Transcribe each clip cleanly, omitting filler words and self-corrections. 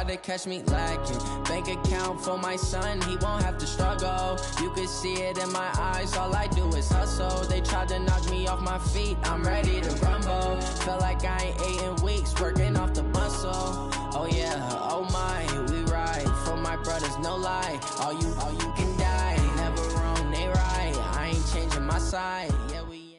they catch me lacking. Bank account for my son, he won't have to struggle. You can see it in my eyes, all I do is hustle. They tried to knock me off my feet, I'm ready to rumble. Felt like I ain't ate in weeks, working off the muscle. Oh yeah, oh my, we ride for my brothers, no lie. All you can die, never wrong, they right. I ain't changing my side, yeah we.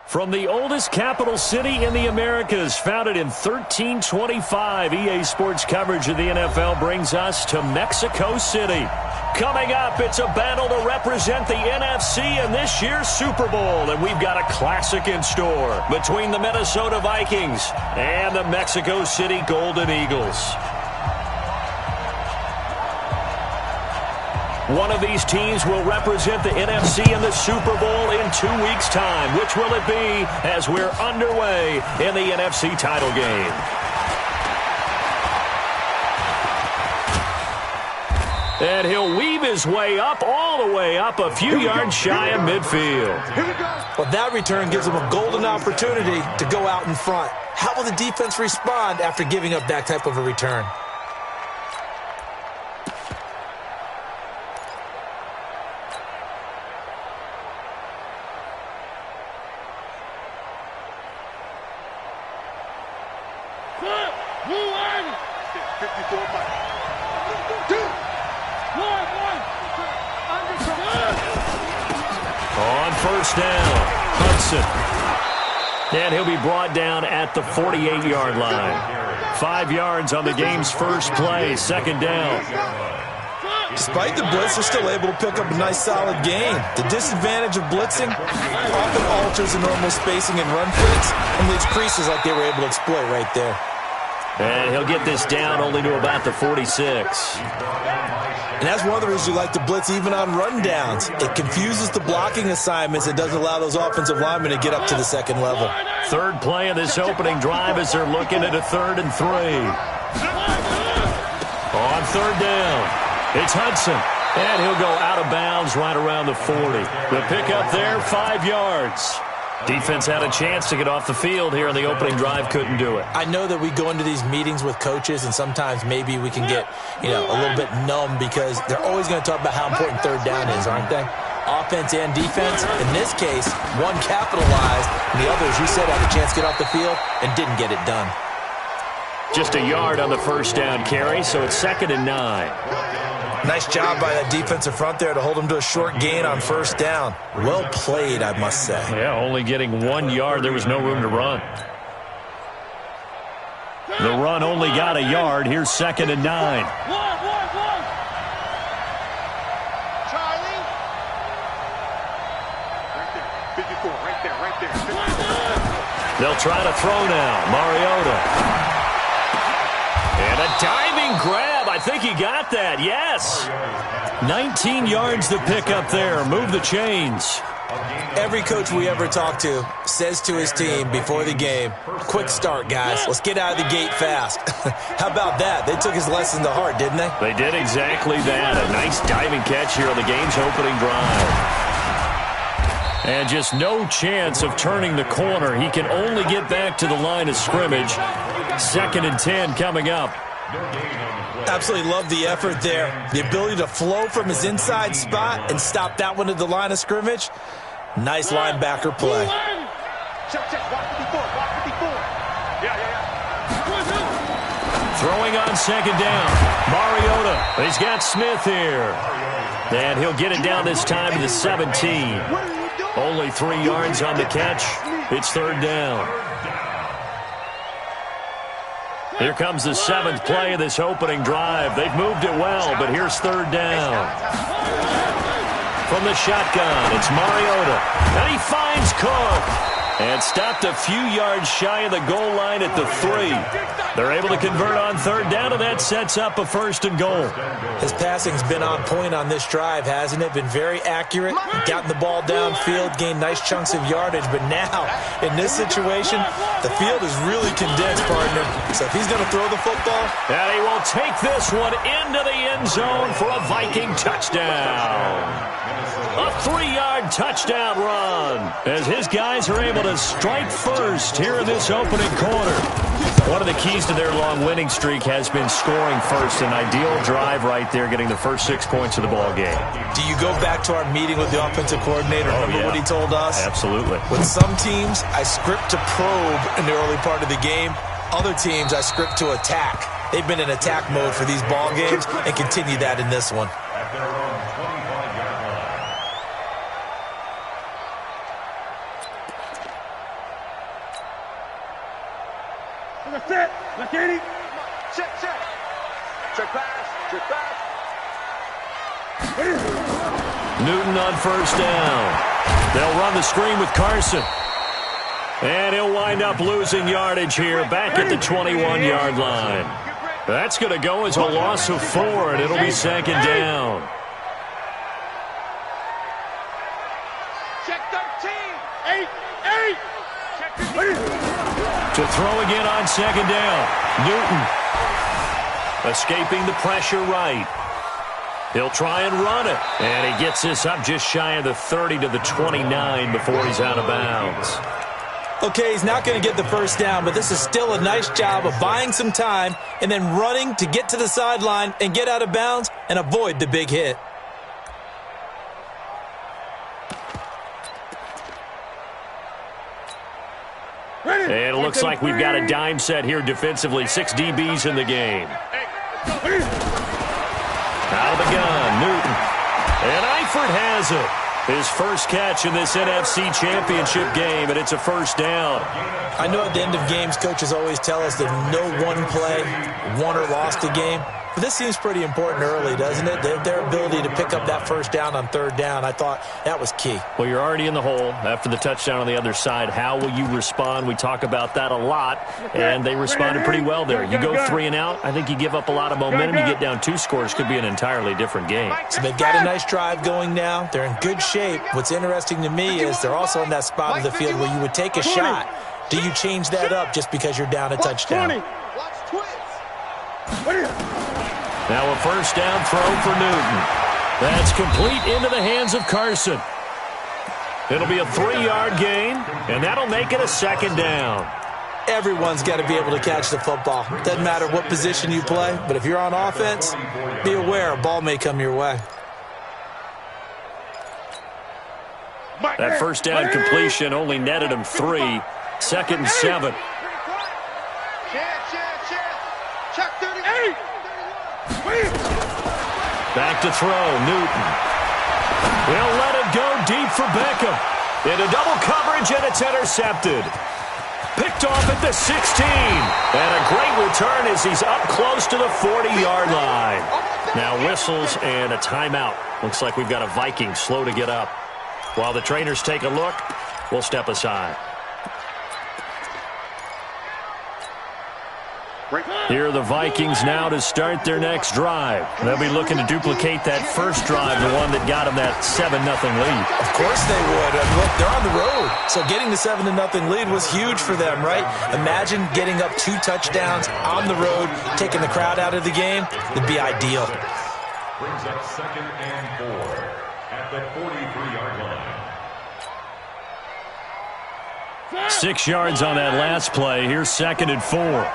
From the oldest capital city in the Americas, founded in 1325, EA Sports coverage of the NFL brings us to Mexico City. Coming up, it's a battle to represent the NFC in this year's Super Bowl, and we've got a classic in store between the Minnesota Vikings and the Mexico City Golden Eagles. One of these teams will represent the NFC in the Super Bowl in 2 weeks' time. Which will it be as we're underway in the NFC title game? And he'll weave his way up, all the way up, a few yards shy of midfield. Well, that return gives him a golden opportunity to go out in front. How will the defense respond after giving up that type of a return? On first down, Hudson. And he'll be brought down at the 48-yard line. 5 yards on the game's first play, second down. Despite the blitz, they're still able to pick up a nice solid gain. The disadvantage of blitzing often alters the normal spacing and run fits and leaves creases like they were able to exploit right there. And he'll get this down only to about the 46. And that's one of the reasons you like to blitz even on run downs. It confuses the blocking assignments. It doesn't allow those offensive linemen to get up to the second level. Third play of this opening drive as they're looking at a 3rd and 3. On third down, it's Hudson. And he'll go out of bounds right around the 40. The pickup there, 5 yards. Defense had a chance to get off the field here in the opening drive, couldn't do it. I know that we go into these meetings with coaches, and sometimes maybe we can get, a little bit numb because they're always going to talk about how important third down is, aren't they? Offense and defense. In this case, one capitalized, and the other, as you said, had a chance to get off the field and didn't get it done. Just a yard on the first down carry, so it's 2nd and 9. Nice job by that defensive front there to hold him to a short gain on first down. Well played, I must say. Yeah, only getting 1 yard. There was no room to run. The run only got a yard. Here's 2nd and 9. Charlie. Right there. They'll try to throw now. Mariota. And a diving grab. I think he got that. Yes. 19 yards to pick up there. Move the chains. Every coach we ever talk to says to his team before the game, quick start, guys. Let's get out of the gate fast. How about that? They took his lesson to heart, didn't they? They did exactly that. A nice diving catch here on the game's opening drive. And just no chance of turning the corner. He can only get back to the line of scrimmage. 2nd and 10 coming up. Absolutely love the effort there. The ability to flow from his inside spot and stop that one at the line of scrimmage. Nice linebacker play. Throwing on second down. Mariota. He's got Smith here. And he'll get it down this time to the 17. Only 3 yards on the catch. It's 3rd down. Here comes the 7th play of this opening drive. They've moved it well, but here's 3rd down. From the shotgun, it's Mariota. And he finds Cook. And stopped a few yards shy of the goal line at the 3. They're able to convert on 3rd down, and that sets up a 1st and goal. His passing's been on point on this drive, hasn't it? Been very accurate. Gotten the ball downfield, gained nice chunks of yardage. But now, in this situation, the field is really condensed, partner. So if he's going to throw the football... And he will take this one into the end zone for a Viking touchdown. A 3-yard touchdown run as his guys are able to strike first here in this opening quarter. One of the keys to their long winning streak has been scoring first. An ideal drive right there, getting the first 6 points of the ball game. Do you go back to our meeting with the offensive coordinator? Remember what he told us? Absolutely. With some teams, I script to probe in the early part of the game. Other teams, I script to attack. They've been in attack mode for these ball games and continue that in this one. Set. Let's get it. Check. Check pass. Check pass. Newton on first down. They'll run the screen with Carson. And he'll wind up losing yardage here back at the 21-yard line. That's going to go as a loss of 4, and it'll be second down. Check 13. 8. Check 13. To throw again on second down. Newton escaping the pressure right. He'll try and run it. And he gets this up just shy of the 30 to the 29 before he's out of bounds. Okay, he's not going to get the first down, but this is still a nice job of buying some time and then running to get to the sideline and get out of bounds and avoid the big hit. And it looks like we've got a dime set here defensively. 6 DBs in the game. Out of the gun, Newton. And Eifert has it. His first catch in this NFC Championship game, and it's a first down. I know at the end of games, coaches always tell us that no one play won or lost a game. But this seems pretty important early, doesn't it? Their ability to pick up that first down on third down, I thought that was key. Well, you're already in the hole after the touchdown on the other side. How will you respond? We talk about that a lot, and they responded pretty well there. You go 3 and out, I think you give up a lot of momentum. You get down 2 scores, could be an entirely different game. So they've got a nice drive going now. They're in good shape. What's interesting to me is they're also in that spot of the field where you would take a shot. Do you change that up just because you're down a touchdown? Now a first down throw for Newton. That's complete into the hands of Carson. It'll be a 3-yard gain, and that'll make it a second down. Everyone's got to be able to catch the football. Doesn't matter what position you play, but if you're on offense, be aware a ball may come your way. That first down completion only netted him 3. 2nd and 7. Check 38. Back to throw, Newton. He'll let it go deep for Beckham. Into double coverage, and it's intercepted. Picked off at the 16. And a great return as he's up close to the 40-yard line. Now whistles and a timeout. Looks like we've got a Viking slow to get up. While the trainers take a look, we'll step aside. Here are the Vikings now to start their next drive. They'll be looking to duplicate that first drive, the one that got them that 7-0 lead. Of course they would. Look, they're on the road. So getting the 7-0 lead was huge for them, right? Imagine getting up 2 touchdowns on the road, taking the crowd out of the game. It'd be ideal. Brings up 2nd and 4 at the 43-yard line. 6 yards on that last play. Here's 2nd and 4.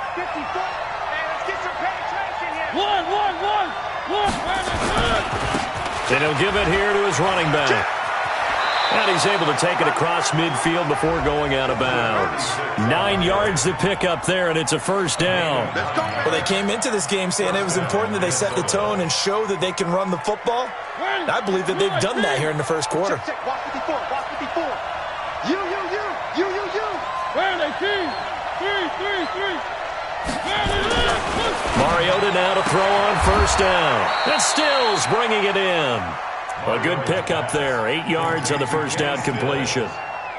And he'll give it here to his running back. And he's able to take it across midfield before going out of bounds. 9 yards to pick up there, and it's a first down. Well, they came into this game saying it was important that they set the tone and show that they can run the football. I believe that they've done that here in the first quarter. Walk 54. You. Where are they? 3. Mariota now to throw on first down. And Stills bringing it in. A good pickup there. 8 yards on the first down completion.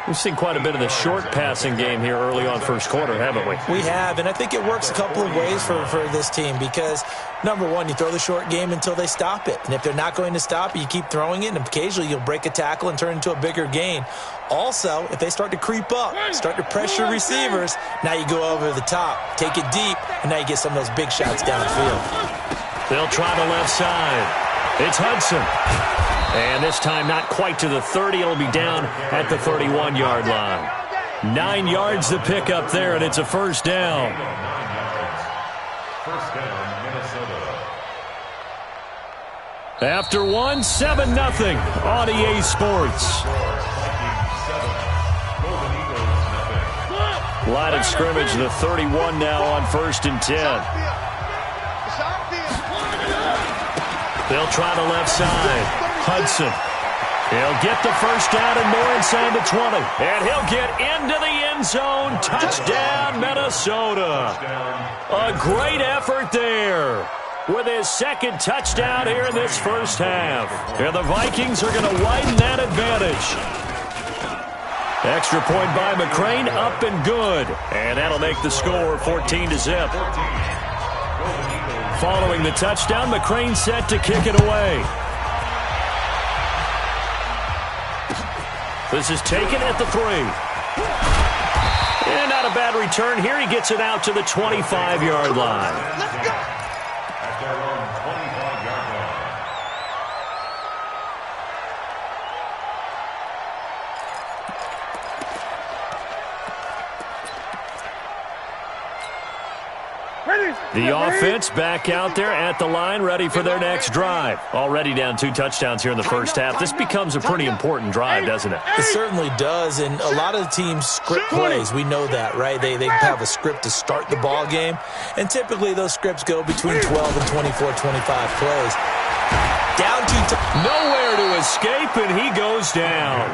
We've seen quite a bit of the short passing game here early on first quarter, haven't we? We have, and I think it works a couple of ways for this team because, number one, you throw the short game until they stop it. And if they're not going to stop it, you keep throwing it, and occasionally you'll break a tackle and turn it into a bigger gain. Also, if they start to creep up, start to pressure receivers, now you go over the top, take it deep, and now you get some of those big shots downfield. They'll try the left side. It's Hudson. And this time not quite to the 30. It'll be down at the 31-yard line. 9 yards to pick up there, and it's a first down. First down, Minnesota. After one, 7-0 on EA Sports. Line of scrimmage, the 31 now on 1st and 10. They'll try the left side. Hudson. He'll get the first down and more inside the 20. And he'll get into the end zone. Touchdown, Minnesota. A great effort there with his second touchdown here in this first half. And the Vikings are going to widen that advantage. Extra point by McCrane, up and good. And that'll make the score 14-0. Following the touchdown, McCrane set to kick it away. This is taken at the 3. And not a bad return here. He gets it out to the 25-yard line. Let's go. At their own 25-yard line. The offense back out there at the line, ready for their next drive. Already down 2 touchdowns here in the first half. This becomes a pretty important drive, doesn't it? It certainly does, and a lot of the teams script plays. We know that, right? They have a script to start the ball game, and typically those scripts go between 12 and 24, 25 plays. Down 2 nowhere to escape, and he goes down.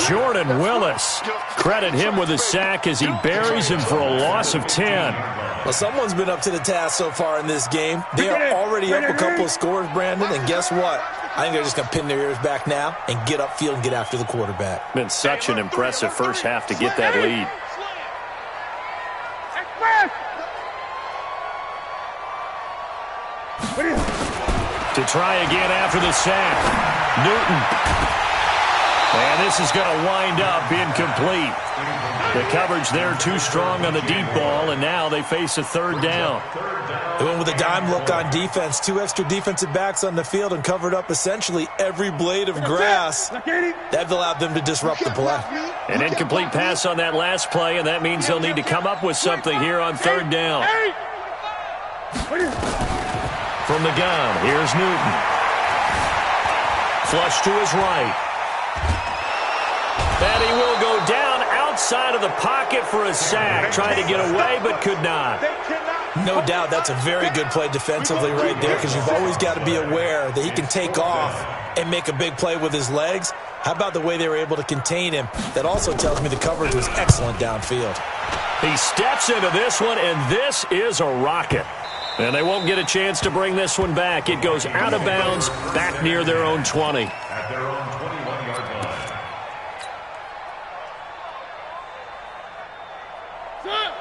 Jordan Willis. Credit him with a sack as he buries him for a loss of 10. Well, someone's been up to the task so far in this game. They are already up a couple of scores, Brandon, and guess what? I think they're just going to pin their ears back now and get upfield and get after the quarterback. Been such an impressive first half to get that lead. To try again after the sack. Newton. And this is going to wind up incomplete. The coverage there too strong on the deep ball, and now they face a third down. They went with a dime look on defense. 2 extra defensive backs on the field and covered up essentially every blade of grass. That allowed them to disrupt the play. An incomplete pass on that last play, and that means they'll need to come up with something here on third down. From the gun, here's Newton. Flush to his right. And he will go down outside of the pocket for a sack. Tried to get away, but could not. No doubt that's a very good play defensively right there, because you've always got to be aware that he can take off and make a big play with his legs. How about the way they were able to contain him? That also tells me the coverage was excellent downfield. He steps into this one, and this is a rocket. And they won't get a chance to bring this one back. It goes out of bounds back near their own 20. At their own 21-yard line.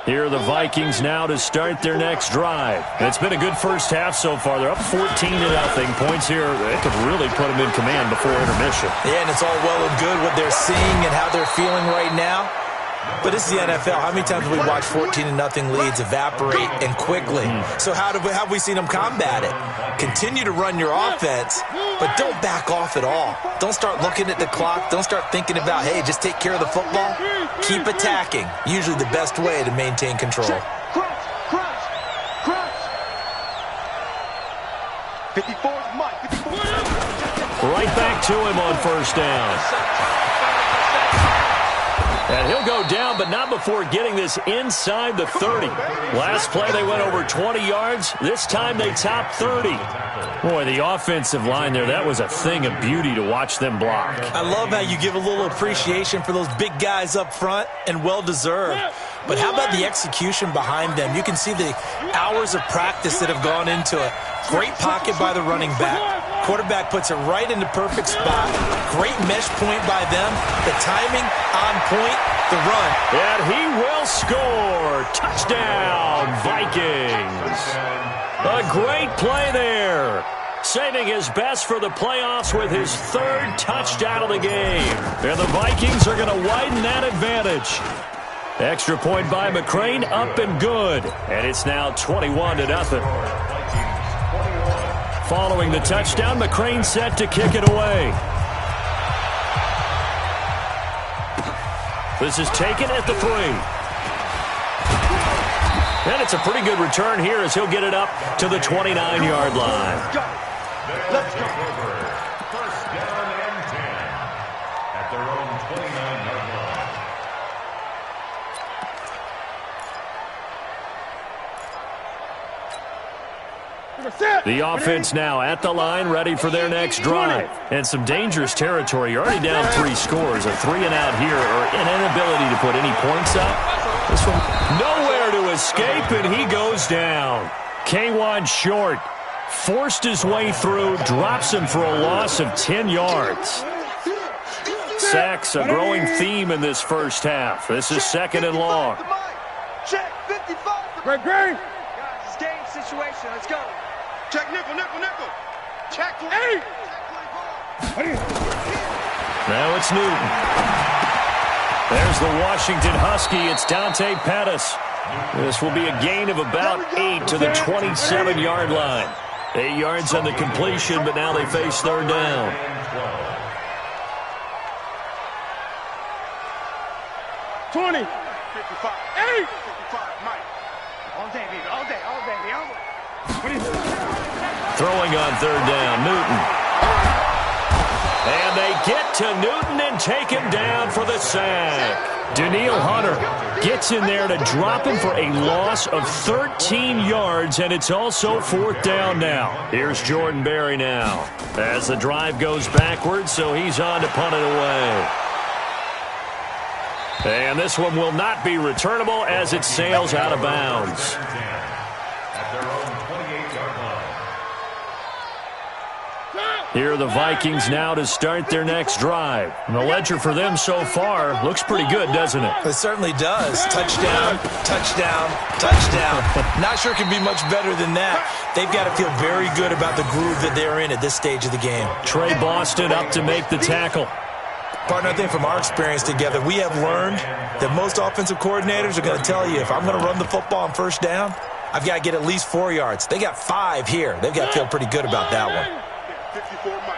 Here are the Vikings now to start their next drive. It's been a good first half so far. They're up 14-0. Points here, they could really put them in command before intermission. Yeah, and it's all well and good what they're seeing and how they're feeling right now. But this is the NFL. How many times have we watched 14-0 leads evaporate and quickly? So how have we seen them combat it? Continue to run your offense, but don't back off at all. Don't start looking at the clock. Don't start thinking about, hey, just take care of the football. Keep attacking. Usually the best way to maintain control. Right back to him on first down. And he'll go down, but not before getting this inside the 30. Last play, they went over 20 yards. This time, they topped 30. Boy, the offensive line there, that was a thing of beauty to watch them block. I love how you give a little appreciation for those big guys up front, and well-deserved. But how about the execution behind them? You can see the hours of practice that have gone into it. Great pocket by the running back. Quarterback puts it right in the perfect spot. Great mesh point by them. The timing on point. The run. And he will score. Touchdown, Vikings. A great play there. Saving his best for the playoffs with his third touchdown of the game. And the Vikings are going to widen that advantage. Extra point by McCrane, up and good. And it's now 21-0. Following the touchdown, McCrane set to kick it away. This is taken at the 3. And it's a pretty good return here as he'll get it up to the 29-yard line. Let's go. First down and 10 at their own 29-yard line. The offense now at the line, ready for their next drive. And some dangerous territory. You're already down 3 scores. A 3-and-out here, or an inability to put any points up. This one nowhere to escape, and he goes down. K1 short. Forced his way through, drops him for a loss of 10 yards. Sacks, a growing theme in this first half. This is 2nd and long. Check 55. Great. Guys, it's game situation. Let's go. Check nickel. Check 8. Now it's Newton. There's the Washington Husky. It's Dante Pettis. This will be a gain of about 8 to the 27-yard line. 8 yards on the completion, but now they face 3rd down. $20. 55. 8. 55. Mike. All day, baby. All day. Throwing on 3rd down, Newton. And they get to Newton and take him down for the sack. Daniil Hunter gets in there to drop him for a loss of 13 yards, and it's also 4th down now. Here's Jordan Berry now as the drive goes backwards, so he's on to punt it away. And this one will not be returnable as it sails out of bounds. Here are the Vikings now to start their next drive. And the ledger for them so far looks pretty good, doesn't it? It certainly does. Touchdown. Not sure it can be much better than that. They've got to feel very good about the groove that they're in at this stage of the game. Trey Boston up to make the tackle. Partner, I think from our experience together, we have learned that most offensive coordinators are going to tell you, if I'm going to run the football on 1st down, I've got to get at least 4 yards. They got 5 here. They've got to feel pretty good about that one. 54, Mike.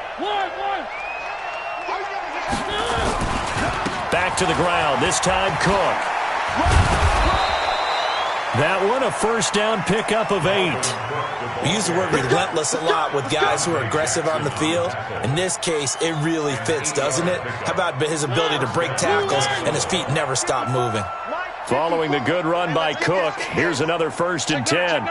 Back to the ground, this time Cook. That one, a 1st down pickup of 8. We use the word relentless a lot with guys who are aggressive on the field. In this case, it really fits, doesn't it? How about his ability to break tackles and his feet never stop moving? Following the good run by Cook, here's another 1st and 10.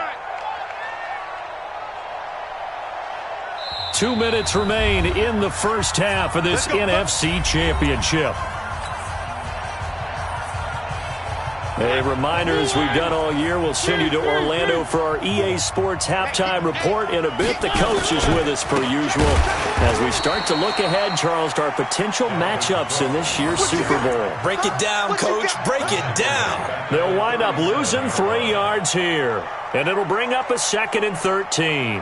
2 minutes remain in the first half of this NFC Championship. A reminder, as we've done all year, we'll send you to Orlando for our EA Sports halftime report in a bit. The coach is with us per usual as we start to look ahead, Charles, to our potential matchups in this year's Super Bowl. Break it down, Coach. Break it down. They'll wind up losing 3 yards here, and it'll bring up a 2nd and 13.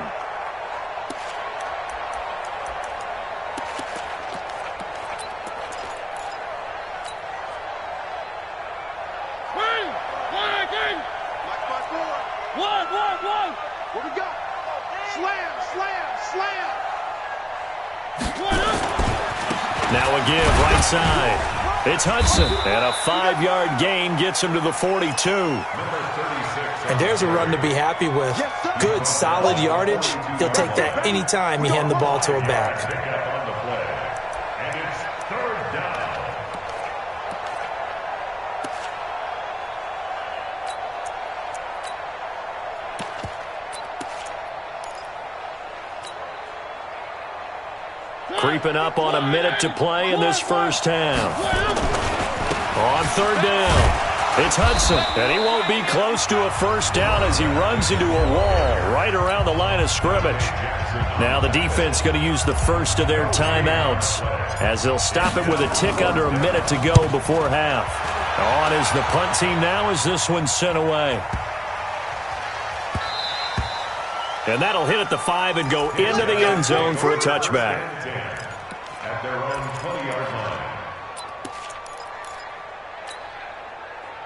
What we got? Slam. Now a give, right side. It's Hudson, and a 5-yard gain gets him to the 42. And there's a run to be happy with. Good, solid yardage. He'll take that anytime you hand the ball to a back. Creeping up on a minute to play in this first half. On 3rd down, it's Hudson, and he won't be close to a 1st down as he runs into a wall right around the line of scrimmage. Now the defense going to use the first of their timeouts as they'll stop it with a tick under a minute to go before half. On is the punt team now as this one's sent away. And that'll hit at the 5 and go into the end zone for a touchback. At their own 20-yard line.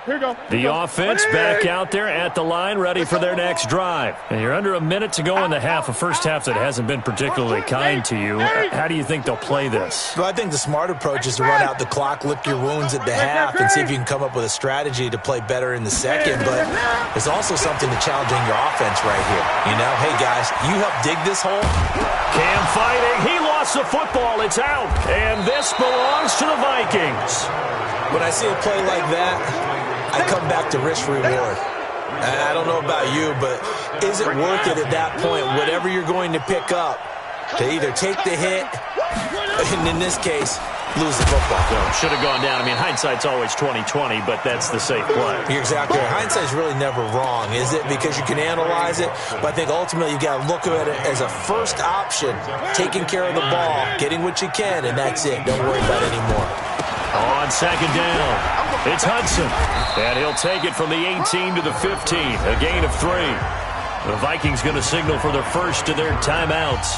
Here we go. The offense back out there at the line, ready for their next drive. And you're under a minute to go in the half, a first half that hasn't been particularly kind to you. How do you think they'll play this? Well, I think the smart approach is to run out the clock, lick your wounds at the half, and see if you can come up with a strategy to play better in the second. But there's also something to challenging your offense right here. You know, hey, guys, you help dig this hole. Cam fighting. He lost the football. It's out. And this belongs to the Vikings. When I see a play like that, I come back to risk-reward. I don't know about you, but is it worth it at that point, whatever you're going to pick up, to either take the hit, and in this case, lose the football? So, should have gone down. I mean, hindsight's always 20/20, but that's the safe play. You're exactly right. Hindsight's really never wrong, is it? Because you can analyze it, but I think ultimately you got to look at it as a first option, taking care of the ball, getting what you can, and that's it. Don't worry about it anymore. On second down, it's Hudson. And he'll take it from the 18 to the 15, a gain of 3. The Vikings going to signal for the first of their timeouts,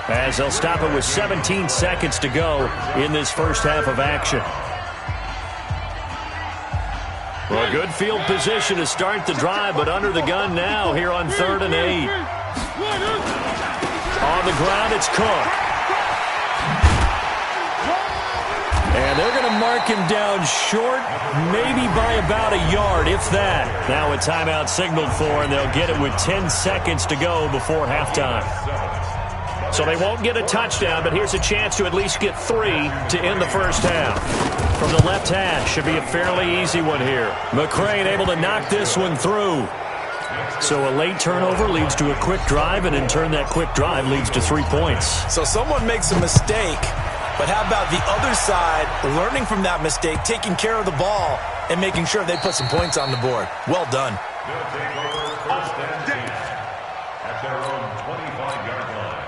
as they'll stop it with 17 seconds to go in this first half of action. Well, a good field position to start the drive, but under the gun now here on 3rd and 8. On the ground, it's Cook. And they're going to mark him down short, maybe by about a yard, if that. Now a timeout signaled for, and they'll get it with 10 seconds to go before halftime. So they won't get a touchdown, but here's a chance to at least get 3 to end the first half. From the left hash, should be a fairly easy one here. McCrane able to knock this one through. So a late turnover leads to a quick drive, and in turn that quick drive leads to 3 points. So someone makes a mistake, but how about the other side learning from that mistake, taking care of the ball, and making sure they put some points on the board? Well done. They'll take over first and 10 at their own 25-yard line.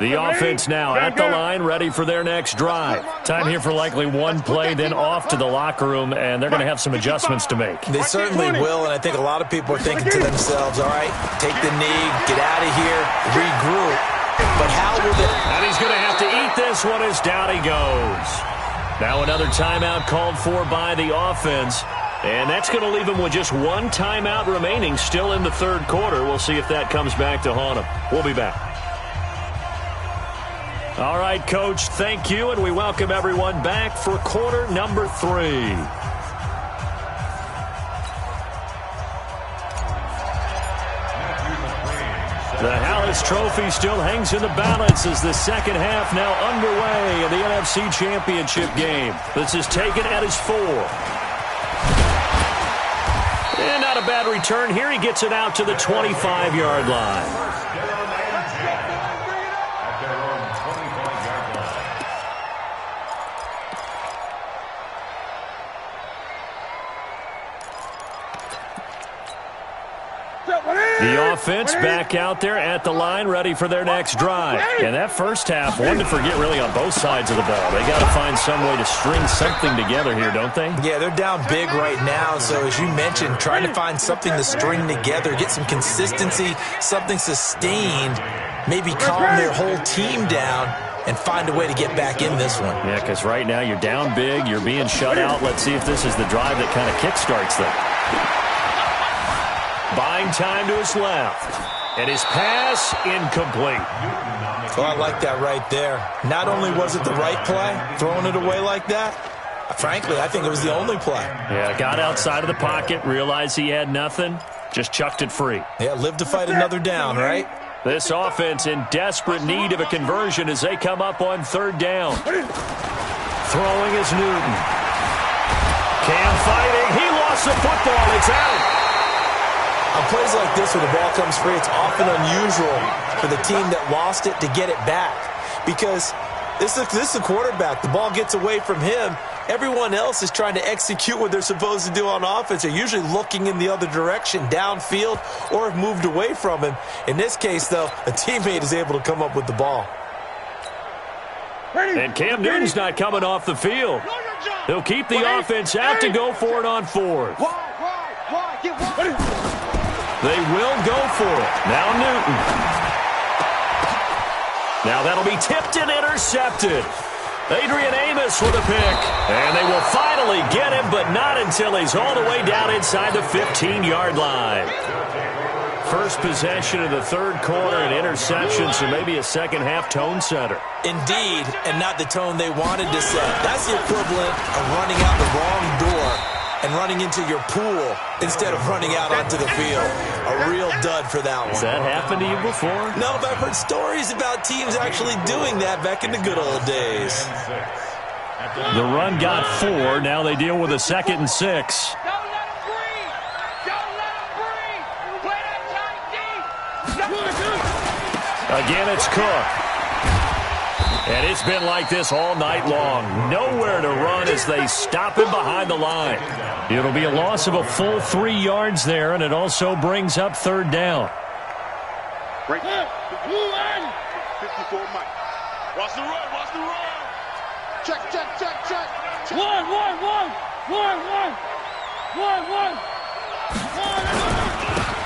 The offense now at the line, ready for their next drive. Time here for likely one play, then off to the locker room, and they're going to have some adjustments to make. They certainly will, and I think a lot of people are thinking to themselves, all right, take the knee, get out of here, regroup. But how will they? And he's going to have to eat this one as down he goes. Now another timeout called for by the offense, and that's going to leave him with just one timeout remaining still in the third quarter. We'll see if that comes back to haunt him. We'll be back. All right, Coach, thank you, and we welcome everyone back for quarter number 3. The Hallis Trophy still hangs in the balance as the second half now underway in the NFC Championship game. This is taken at his 4. And not a bad return here. He gets it out to the 25-yard line. The offense back out there at the line, ready for their next drive. And that first half, one to forget really on both sides of the ball. They got to find some way to string something together here, don't they? Yeah, they're down big right now. So as you mentioned, trying to find something to string together, get some consistency, something sustained, maybe calm their whole team down and find a way to get back in this one. Yeah, because right now you're down big, you're being shut out. Let's see if this is the drive that kind of kickstarts them. Buying time to his left. And his pass incomplete. Well, I like that right there. Not only was it the right play, throwing it away like that, frankly, I think it was the only play. Yeah, got outside of the pocket, realized he had nothing, just chucked it free. Yeah, live to fight another down, right? This offense in desperate need of a conversion as they come up on 3rd down. Throwing is Newton. Cam fighting. He lost the football. It's out. On plays like this, when the ball comes free, it's often unusual for the team that lost it to get it back. Because this is a quarterback. The ball gets away from him. Everyone else is trying to execute what they're supposed to do on offense. They're usually looking in the other direction, downfield, or have moved away from him. In this case, though, a teammate is able to come up with the ball. And Cam Newton's not coming off the field. He'll keep the offense out to go for it on 4th. They will go for it. Now Newton. Now that'll be tipped and intercepted. Adrian Amos with a pick. And they will finally get him, but not until he's all the way down inside the 15-yard line. First possession of the third quarter, an interception, so maybe a second-half tone setter. Indeed, and not the tone they wanted to set. That's the equivalent of running out the wrong door and running into your pool instead of running out onto the field. A real dud for that one. Has that happened to you before? No, but I've heard stories about teams actually doing that back in the good old days. The run got 4. Now they deal with a 2nd and 6. Again, it's Cook. And it's been like this all night long. Nowhere to run as they stop him behind the line. It'll be a loss of a full 3 yards there, and it also brings up 3rd down. Right. 54 Mike. Watch the run, watch the run. Check. One.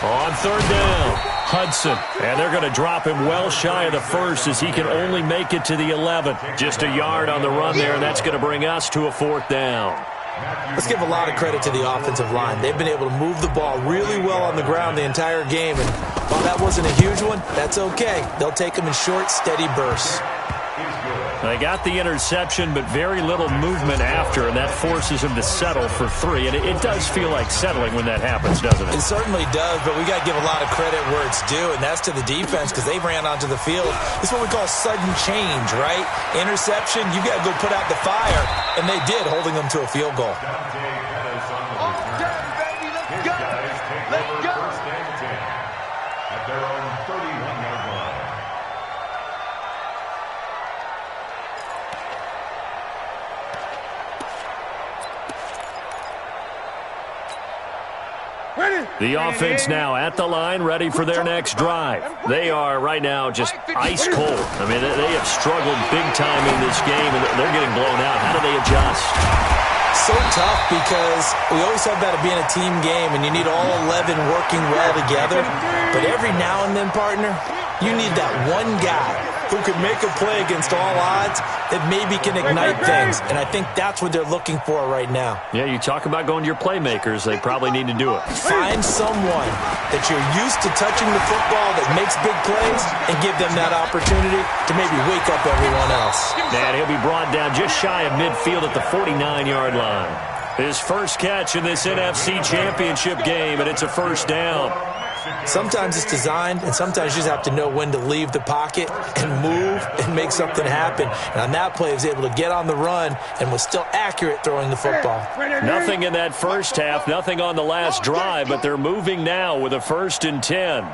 On 3rd down, Hudson. And they're going to drop him well shy of the 1st as he can only make it to the 11. Just a yard on the run there, and that's going to bring us to a 4th down. Let's give a lot of credit to the offensive line. They've been able to move the ball really well on the ground the entire game. And while that wasn't a huge one, that's okay. They'll take them in short, steady bursts. They got the interception, but very little movement after, and that forces them to settle for 3. And it does feel like settling when that happens, doesn't it? It certainly does, but we got to give a lot of credit where it's due, and that's to the defense because they ran onto the field. This is what we call sudden change, right? Interception, you got to go put out the fire, and they did, holding them to a field goal. The offense now at the line, ready for their next drive. They are right now just ice cold. I mean, they have struggled big time in this game, and they're getting blown out. How do they adjust? So tough because we always talk about it being a team game, and you need all 11 working well together. But every now and then, partner, you need that one guy who can make a play against all odds that maybe can ignite things. And I think that's what they're looking for right now. Yeah, you talk about going to your playmakers. They probably need to do it. Find someone that you're used to touching the football that makes big plays and give them that opportunity to maybe wake up everyone else. And he'll be brought down just shy of midfield at the 49-yard line. His first catch in this NFC Championship game, and it's a 1st down. Sometimes it's designed, and sometimes you just have to know when to leave the pocket and move and make something happen. And on that play, he was able to get on the run and was still accurate throwing the football. Nothing in that first half, nothing on the last drive, but they're moving now with a 1st and 10.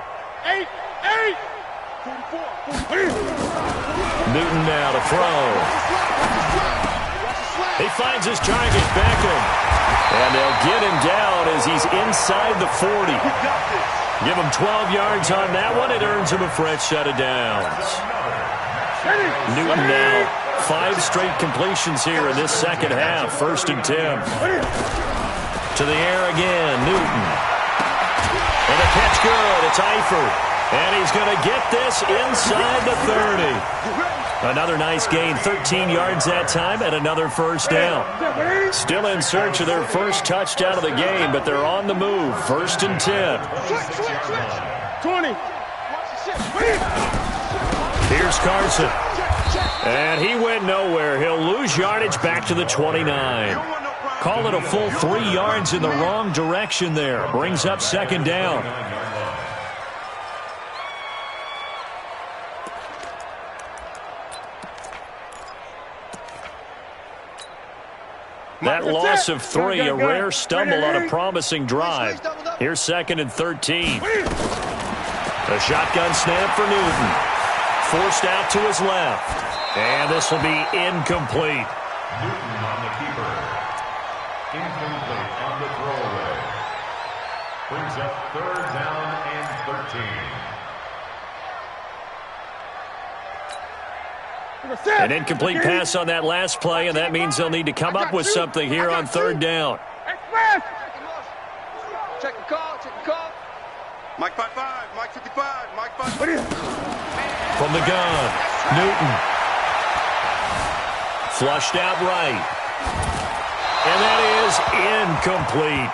Newton now to throw. He finds his target, Beckham. And they'll get him down as he's inside the 40. Give him 12 yards on that one. It earns him a fresh set of downs. Newton now 5 straight completions here in this second half. 1st and 10. To the air again, Newton. And a catch good. It's Eifert. And he's going to get this inside the 30. Another nice gain, 13 yards that time, and another 1st down. Still in search of their first touchdown of the game, but they're on the move. 1st and 10. 20. Here's Carson. And he went nowhere. He'll lose yardage back to the 29. Call it a full 3 yards in the wrong direction there. Brings up 2nd down. That loss of 3, a rare stumble on a promising drive. Here's 2nd and 13. A shotgun snap for Newton. Forced out to his left. And this will be incomplete. Newton on the keeper. Incomplete on the throwaway. Brings up 3rd down and 13. An incomplete pass on that last play, and that means they'll need to come up with something here on 3rd down. Check the call. Mike 55, Mike 55, Mike 55. From the gun, Newton. Flushed out right. And that is incomplete.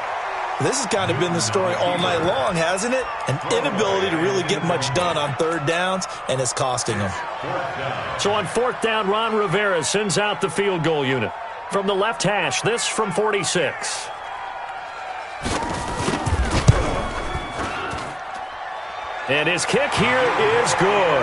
This has kind of been the story all night long, hasn't it? An inability to really get much done on third downs, and it's costing them. So on fourth down, Ron Rivera sends out the field goal unit. From the left hash, this from 46. And his kick here is good.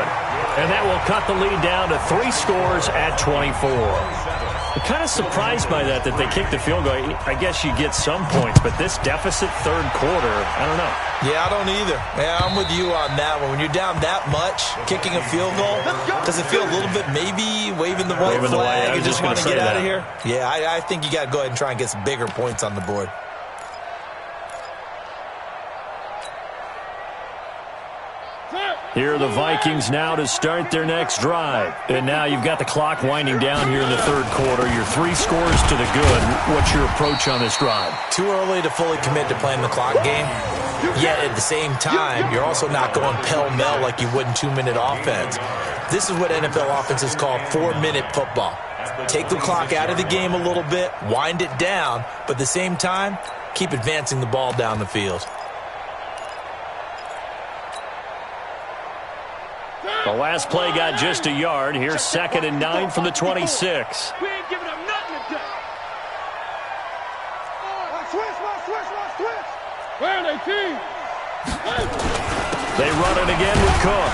And that will cut the lead down to 3 scores at 24. I'm kind of surprised by that they kicked the field goal. I guess you get some points, but this deficit third quarter, I don't know. Yeah, I don't either. Yeah, I'm with you on that one. When you're down that much, kicking a field goal, does it feel a little bit maybe waving the white flag? You just want to get out of here? Yeah, I think you got to go ahead and try and get some bigger points on the board. Here are the Vikings now to start their next drive. And now you've got the clock winding down here in the third quarter. You're 3 scores to the good. What's your approach on this drive? Too early to fully commit to playing the clock game. Yet at the same time, you're also not going pell-mell like you would in 2-minute offense. This is what NFL offenses call 4-minute football. Take the clock out of the game a little bit, wind it down, but at the same time, keep advancing the ball down the field. The last play got just a yard. Here's 2nd and 9 from the 26. We ain't giving up nothing today. Switch. Where are they, team? They run it again with Cook.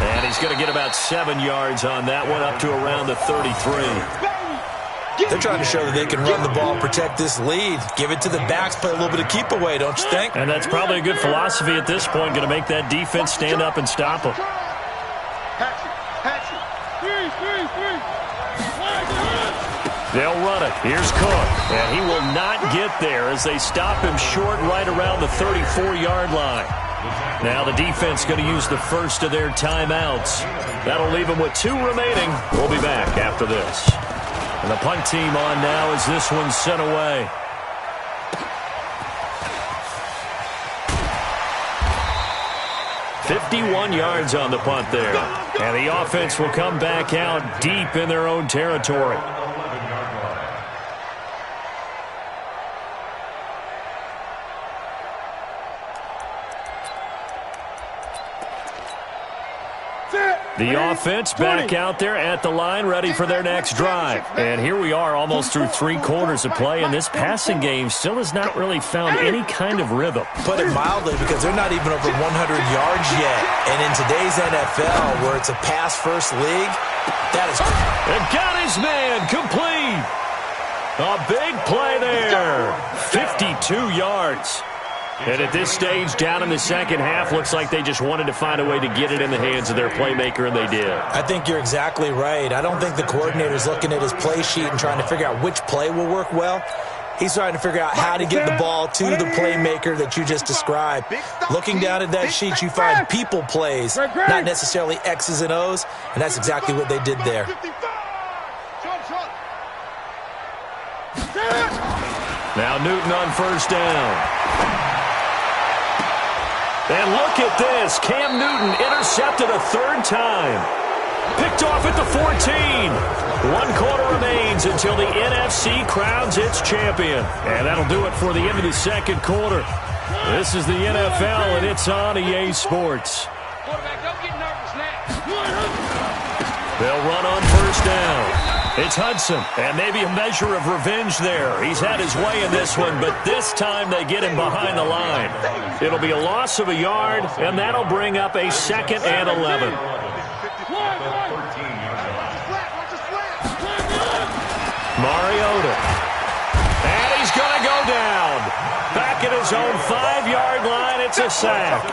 And he's going to get about 7 yards on that one, up to around the 33. They're trying to show that they can run the ball, protect this lead. Give it to the backs, play a little bit of keep away, don't you think? And that's probably a good philosophy at this point, going to make that defense stand up and stop them. They'll run it. Here's Cook. And he will not get there as they stop him short right around the 34-yard line. Now the defense going to use the first of their timeouts. That'll leave them with 2 remaining. We'll be back after this. And the punt team on now as this one's sent away. "51 yards on the punt there. And the offense will come back out deep in their own territory. The offense back out there at the line, ready for their next drive. And here we are almost through 3 quarters of play, and this passing game still has not really found any kind of rhythm. Put it mildly, because they're not even over 100 yards yet. And in today's NFL, where it's a pass-first league, that is... And got his man complete. A big play there. 52 yards. And at this stage, down in the second half, looks like they just wanted to find a way to get it in the hands of their playmaker, and they did. I think you're exactly right. I don't think the coordinator's looking at his play sheet and trying to figure out which play will work well. He's trying to figure out how to get the ball to the playmaker that you just described. Looking down at that sheet, you find people plays, not necessarily X's and O's, and that's exactly what they did there. Now Newton on first down. And look at this. Cam Newton intercepted a 3rd time. Picked off at the 14. 1 quarter remains until the NFC crowns its champion. And that'll do it for the end of the second quarter. This is the NFL, and it's on EA Sports. Quarterback, don't get nervous now. They'll run on first down. It's Hudson, and maybe a measure of revenge there. He's had his way in this one, but this time they get him behind the line. It'll be a loss of a yard, and that'll bring up a 2nd and 11. Mariota. And he's going to go down. Back at his own 5-yard line, it's a sack.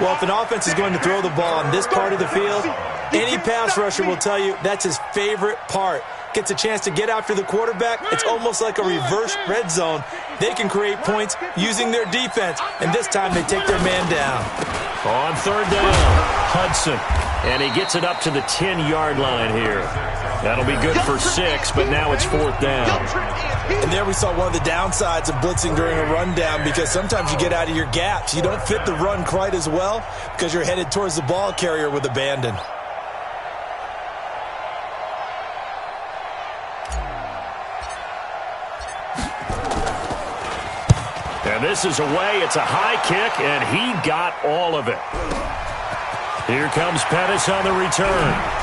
Well, if an offense is going to throw the ball on this part of the field, any pass rusher will tell you that's his favorite part. Gets a chance to get after the quarterback. It's almost like a reverse red zone. They can create points using their defense, and this time they take their man down. On third down, Hudson. And he gets it up to the 10-yard line here. That'll be good for 6, but now it's 4th down. And there we saw one of the downsides of blitzing during a rundown, because sometimes you get out of your gaps. You don't fit the run quite as well because you're headed towards the ball carrier with abandon. And this is away. It's a high kick, and he got all of it. Here comes Pettis on the return.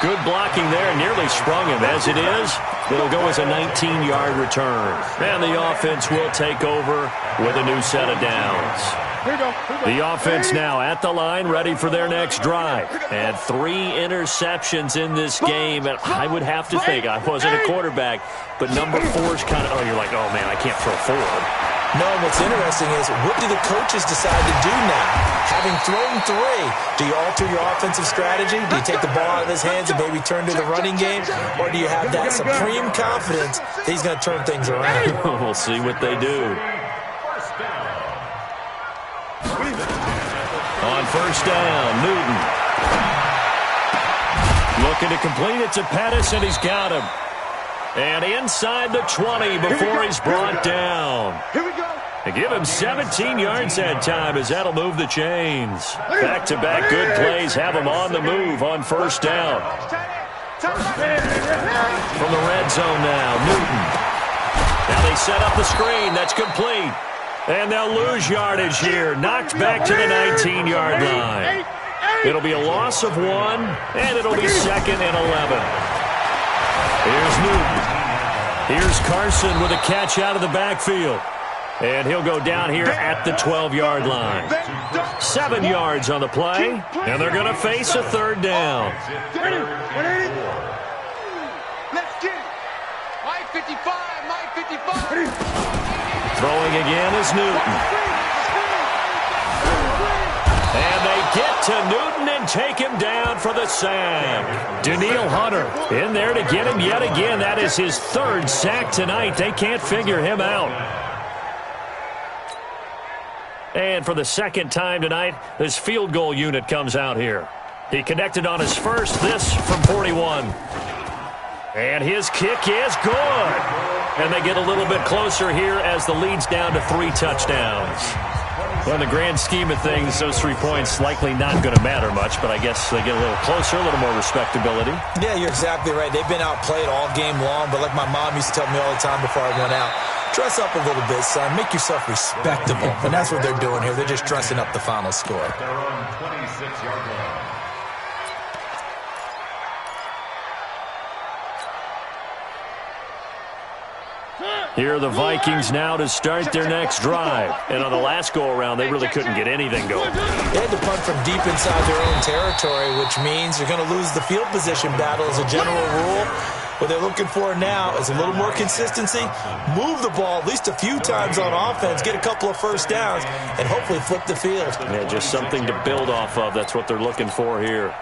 Good blocking there, nearly sprung him. As it is, it'll go as a 19-yard return. And the offense will take over with a new set of downs. The offense now at the line, ready for their next drive. And 3 interceptions in this game. And I would have to think, I wasn't a quarterback, but number 4's kind of, you're like, oh, man, I can't throw forward. No, what's interesting is, what do the coaches decide to do now? Having thrown 3, do you alter your offensive strategy? Do you take the ball out of his hands and maybe turn to the running game? Or do you have that supreme confidence that he's going to turn things around? We'll see what they do. On 1st down, Newton. Looking to complete it to Pettis, and he's got him. And inside the 20 before he's brought down. Here we go. They give him 17 yards that time, as that'll move the chains. Back-to-back good plays have him on the move on 1st down. From the red zone now, Newton. Now they set up the screen. That's complete. And they'll lose yardage here. Knocked back to the 19-yard line. It'll be a loss of 1, and it'll be 2nd and 11. Here's Newton. Here's Carson with a catch out of the backfield. And he'll go down here at the 12-yard line. 7 yards on the play, and they're going to face a 3rd down. Let's get it. Mike 55, Mike 55. Throwing again is Newton. And they get to Newton and take him down for the sack. Daniil Hunter in there to get him yet again. That is his 3rd sack tonight. They can't figure him out. And for the 2nd time tonight, this field goal unit comes out here. He connected on his first, this from 41. And his kick is good. And they get a little bit closer here as the lead's down to 3 touchdowns. Well, in the grand scheme of things, those 3 points likely not going to matter much, but I guess they get a little closer, a little more respectability. Yeah, you're exactly right. They've been outplayed all game long, but like my mom used to tell me all the time before I went out, dress up a little bit, son. Make yourself respectable. And that's what they're doing here. They're just dressing up the final score. They're on 26-yard line. Here are the Vikings now to start their next drive. And on the last go-around, they really couldn't get anything going. They had to punt from deep inside their own territory, which means you're going to lose the field position battle as a general rule. What they're looking for now is a little more consistency, move the ball at least a few times on offense, get a couple of 1st downs, and hopefully flip the field. Yeah, just something to build off of. That's what they're looking for here.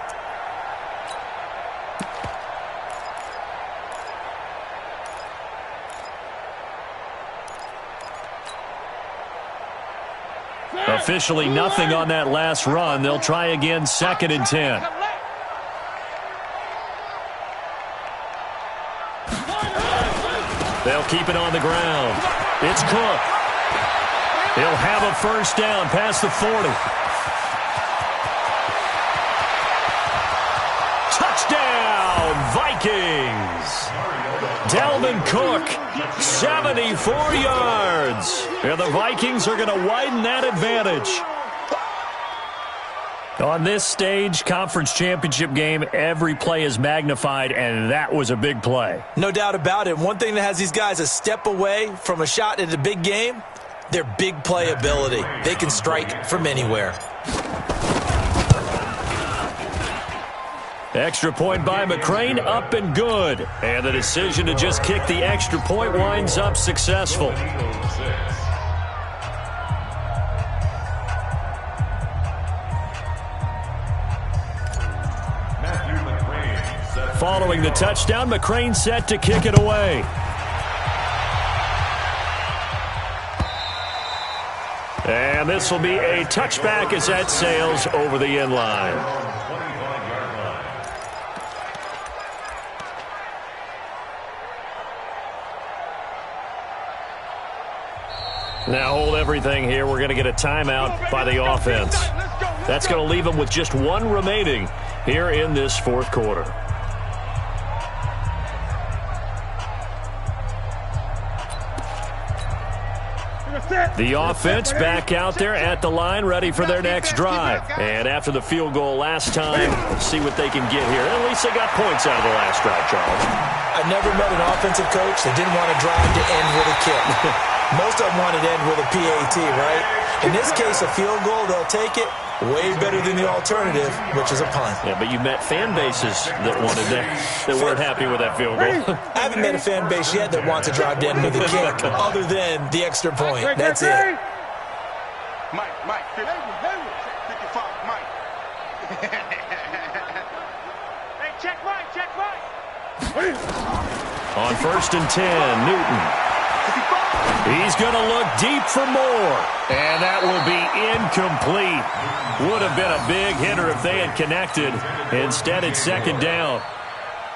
Officially nothing on that last run. They'll try again, 2nd and 10. They'll keep it on the ground. It's Cook. He'll have a 1st down past the 40. Touchdown, Vikings. Dalvin Cook, 74 yards. And the Vikings are going to widen that advantage. On this stage, conference championship game, every play is magnified, and that was a big play. No doubt about it. One thing that has these guys a step away from a shot at a big game, their big play ability. They can strike from anywhere. Extra point by McCrane, up and good. And the decision to just kick the extra point winds up successful. Following the touchdown, McCrane set to kick it away. And this will be a touchback as that sails over the end line. Now hold everything here. We're going to get a timeout by the offense. That's going to leave them with just one remaining here in this fourth quarter. The offense back out there at the line, ready for their next drive. And after the field goal last time, see what they can get here. At least they got points out of the last drive, Charles. I've never met an offensive coach that didn't want to drive to end with a kick. Most of them wanted to end with a PAT, right? In this case, a field goal, they'll take it. Way better than the alternative, which is a punt. Yeah, but you met fan bases that wanted that weren't happy with that field goal. I haven't met a fan base yet that wants to drive to end with a kick, other than the extra point. That's it. Mike, 55, Mike. Hey, check Mike. On 1st and 10, Newton. He's going to look deep for more. And that will be incomplete. Would have been a big hitter if they had connected. Instead, it's second down.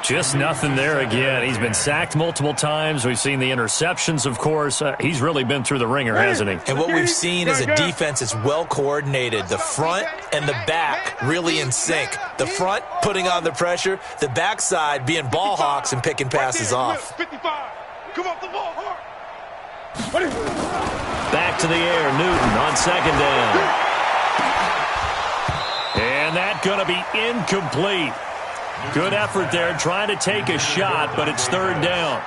Just nothing there again. He's been sacked multiple times. We've seen the interceptions, of course. He's really been through the ringer, hasn't he? And what we've seen is a defense that's well coordinated. The front and the back really in sync. The front putting on the pressure. The backside being ball hawks and picking passes off. 55. Come off the ball hard. Back to the air, Newton on second down. And that's going to be incomplete. Good effort there, trying to take a shot, but it's third down.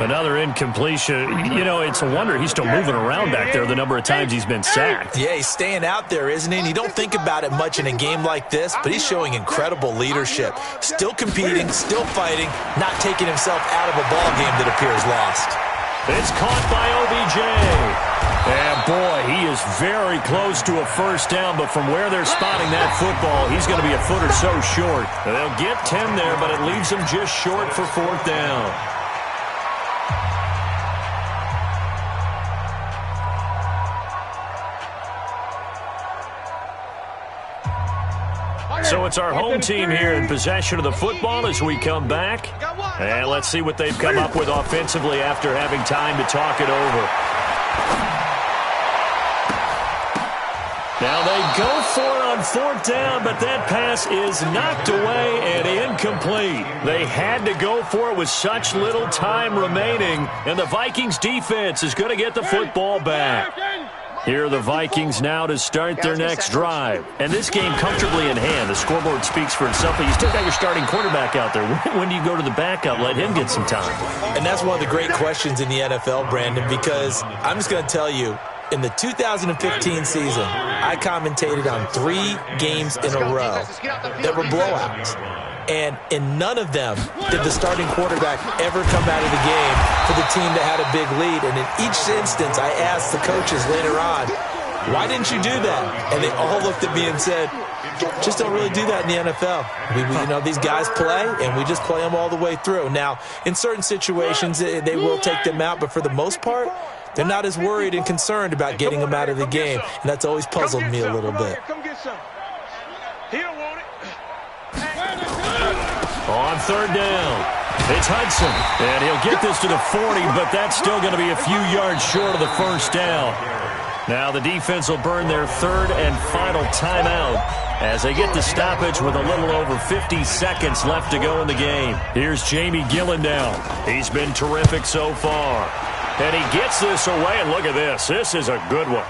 Another incompletion. You know, it's a wonder he's still moving around back there the number of times he's been sacked. Yeah, he's staying out there, isn't he? And you don't think about it much in a game like this, but he's showing incredible leadership. Still competing, still fighting, not taking himself out of a ball game that appears lost. It's caught by OBJ. And, boy, he is very close to a first down, but from where they're spotting that football, he's going to be a foot or so short. They'll get 10 there, but it leaves them just short for fourth down. So it's our home team here in possession of the football as we come back. And let's see what they've come up with offensively after having time to talk it over. Now they go for it on fourth down, but that pass is knocked away and incomplete. They had to go for it with such little time remaining, and the Vikings defense is going to get the football back. Here are the Vikings now to start their next drive. And this game comfortably in hand. The scoreboard speaks for itself, but you still got your starting quarterback out there. When do you go to the backup? Let him get some time. And that's one of the great questions in the NFL, Brandon, because I'm just going to tell you, in the 2015 season, I commentated on 3 games in a row that were blowouts. And in none of them did the starting quarterback ever come out of the game for the team that had a big lead. And in each instance, I asked the coaches later on, why didn't you do that? And they all looked at me and said, just don't really do that in the NFL. You know, these guys play, and we just play them all the way through. Now, in certain situations, they will take them out, but for the most part, they're not as worried and concerned about getting them out of the game. And that's always puzzled me a little bit. Come get some. He don't want it. On third down, it's Hudson. And he'll get this to the 40, but that's still going to be a few yards short of the first down. Now the defense will burn their third and final timeout as they get the stoppage with a little over 50 seconds left to go in the game. Here's Jamie Gillendown. He's been terrific so far. And he gets this away, and look at this. This is a good one.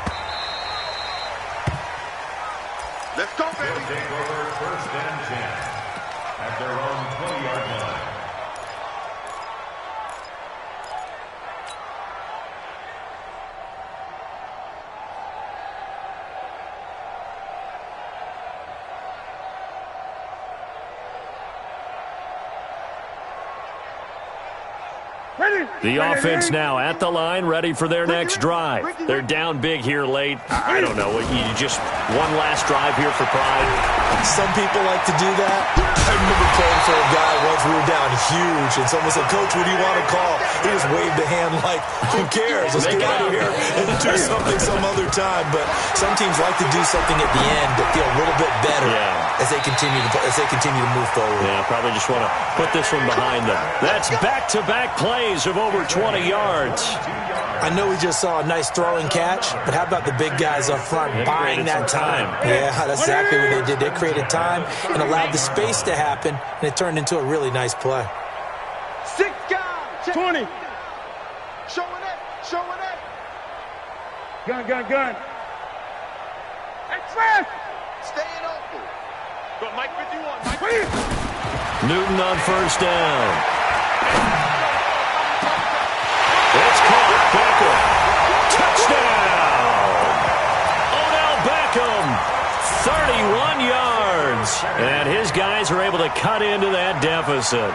Let's go, baby. They'll take over first and 10 at their own 20-yard line. The offense now at the line, ready for their next drive. They're down big here late. I don't know. You just one last drive here for pride. Some people like to do that. I remember playing for a guy once we were down huge, and someone said, Coach, what do you want to call? He just waved a hand like, who cares? Let's get out of here and do something some other time. But some teams like to do something at the end to feel a little bit better as they continue to move forward. Yeah, probably just want to put this one behind them. That's back-to-back plays of over 20 yards. I know we just saw a nice throwing catch, but how about the big guys up front buying that time? Yeah, that's exactly what they did. They created time and allowed the space to happen, and it turned into a really nice play. 6 guys. 20. Showing it. Showing it. Gun. Express. Staying open. Go, Mike 51. Mike 51. Newton on first down. It's caught. Beckham. Touchdown. Odell Beckham. 31 yards. And his guys are able to cut into that deficit.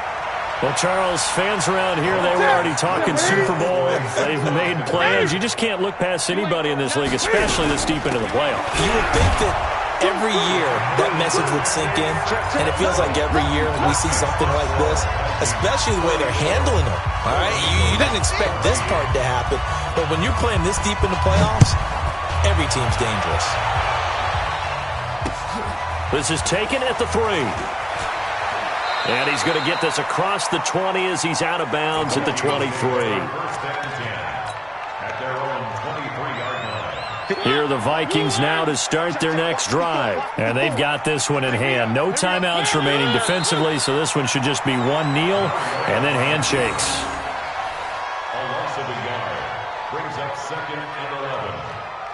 Well, Charles, fans around here, they were already talking Super Bowl. They've made plans. You just can't look past anybody in this league, especially this deep into the playoffs. You would think that every year that message would sink in, and it feels like every year we see something like this, especially the way they're handling it. All right, you didn't expect this part to happen, but when you're playing this deep in the playoffs, every team's dangerous. This is taken at the 3. And he's going to get this across the 20 as he's out of bounds at the 23. Here are the Vikings now to start their next drive. And they've got this one in hand. No timeouts remaining defensively, so this one should just be one kneel and then handshakes. A loss of a yard brings up 2nd and 11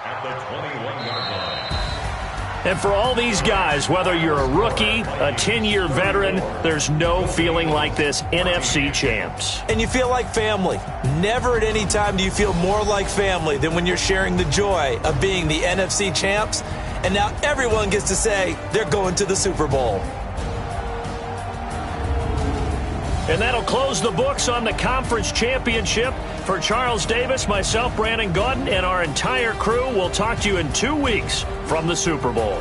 at the 21-yard line. And for all these guys, whether you're a rookie, a 10-year veteran, there's no feeling like this NFC champs. And you feel like family. Never at any time do you feel more like family than when you're sharing the joy of being the NFC champs. And now everyone gets to say they're going to the Super Bowl. And that'll close the books on the conference championship. For Charles Davis, myself, Brandon Gaudin, and our entire crew, we'll talk to you in 2 weeks from the Super Bowl.